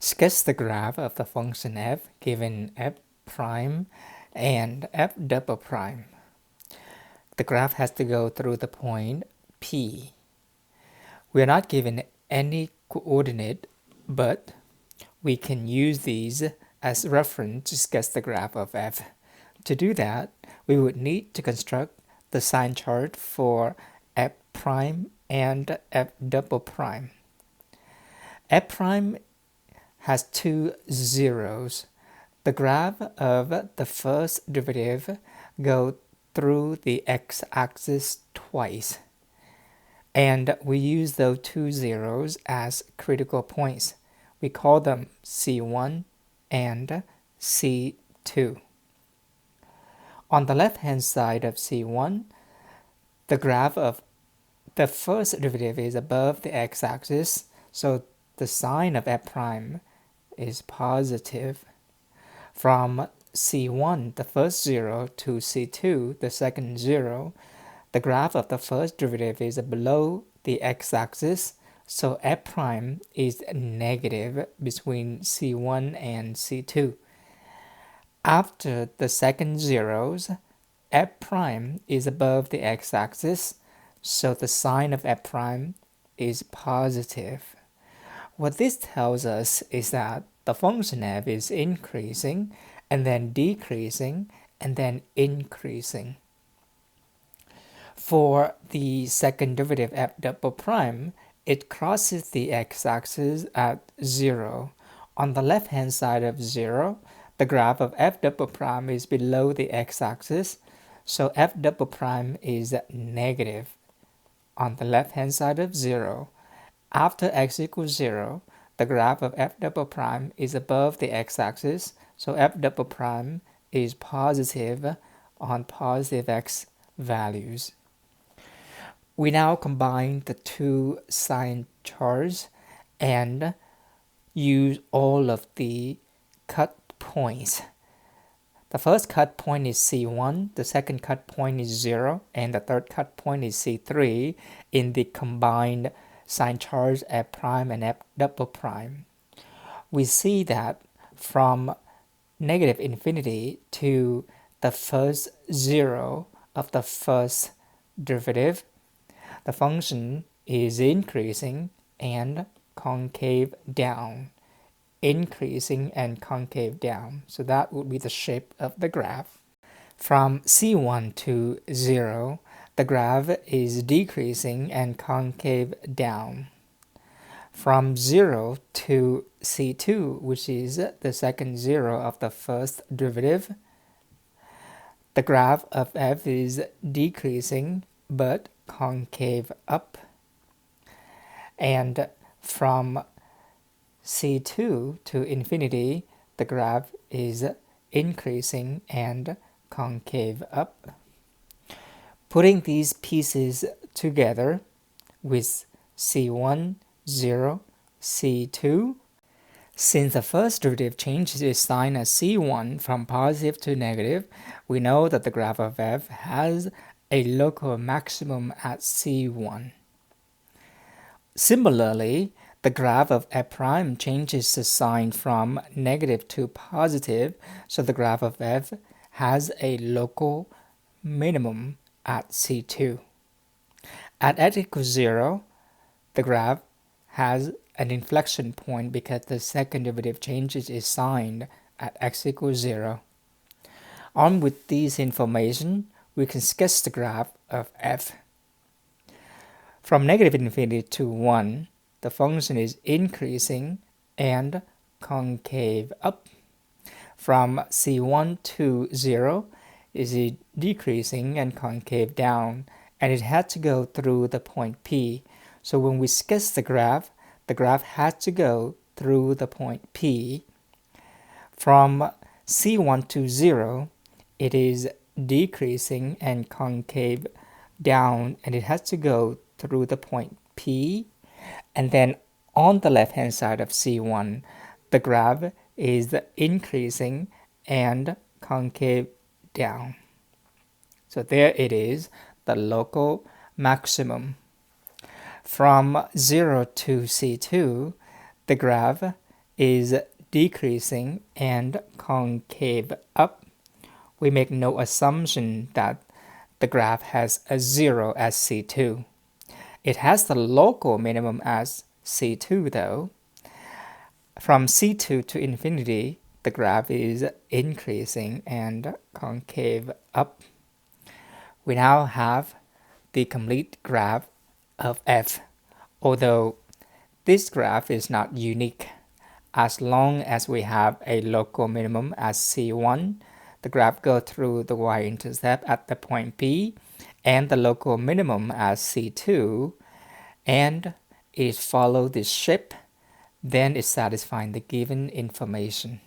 Sketch the graph of the function f given f prime and f double prime. The graph has to go through the point P. We are not given any coordinate, but we can use these as reference to sketch the graph of f. To do that, we would need to construct the sign chart for f prime and f double prime. F prime has two zeros. The graph of the first derivative goes through the x-axis twice, and we use those two zeros as critical points. We call them C1 and C2. On the left-hand side of C1, the graph of the first derivative is above the x-axis, so the sign of f prime is positive. From C1, the first zero, to C2, the second zero, the graph of the first derivative is below the x-axis, so f prime is negative between C1 and C2. After the second zeros, f prime is above the x-axis, so the sign of f prime is positive. What this tells us is that the function f is increasing, and then decreasing, and then increasing. For the second derivative f double prime, it crosses the x-axis at 0. On the left-hand side of 0, the graph of f double prime is below the x-axis, so f double prime is negative on the left-hand side of 0. After x equals 0, the graph of f double prime is above the x-axis, so f double prime is positive on positive x values. We now combine the two sign charts and use all of the cut points. The first cut point is C1, the second cut point is 0, and the third cut point is C3 in the combined sign charts f prime and f double prime. We see that from negative infinity to the first zero of the first derivative, the function is increasing and concave down, increasing and concave down. So that would be the shape of the graph. From C1 to 0, the graph is decreasing and concave down. From 0 to C2, which is the second zero of the first derivative, the graph of f is decreasing but concave up. And from C2 to infinity, the graph is increasing and concave up. Putting these pieces together with C1, 0, C2, since the first derivative changes its sign as C1 from positive to negative, we know that the graph of f has a local maximum at C1. Similarly, the graph of f prime changes the sign from negative to positive, so the graph of f has a local minimum at C2. At x equals 0, the graph has an inflection point because the second derivative changes its sign at x equals 0. Armed with this information, we can sketch the graph of f. From negative infinity to 1, the function is increasing and concave up. From C1 to 0, is decreasing and concave down, and it had to go through the point P. So when we sketch the graph had to go through the point P. From C1 to 0, it is decreasing and concave down, and it has to go through the point P. And then on the left-hand side of C1, the graph is increasing and concave down. So there it is, the local maximum. From 0 to C2, the graph is decreasing and concave up, we make no assumption that the graph has a 0 as C2. It has the local minimum as C2 though. From C2 to infinity, the graph is increasing and concave up. We now have the complete graph of f, although this graph is not unique. As long as we have a local minimum as C1, the graph goes through the y-intercept at the point P, and the local minimum as C2, and it follows this shape, then it satisfies the given information.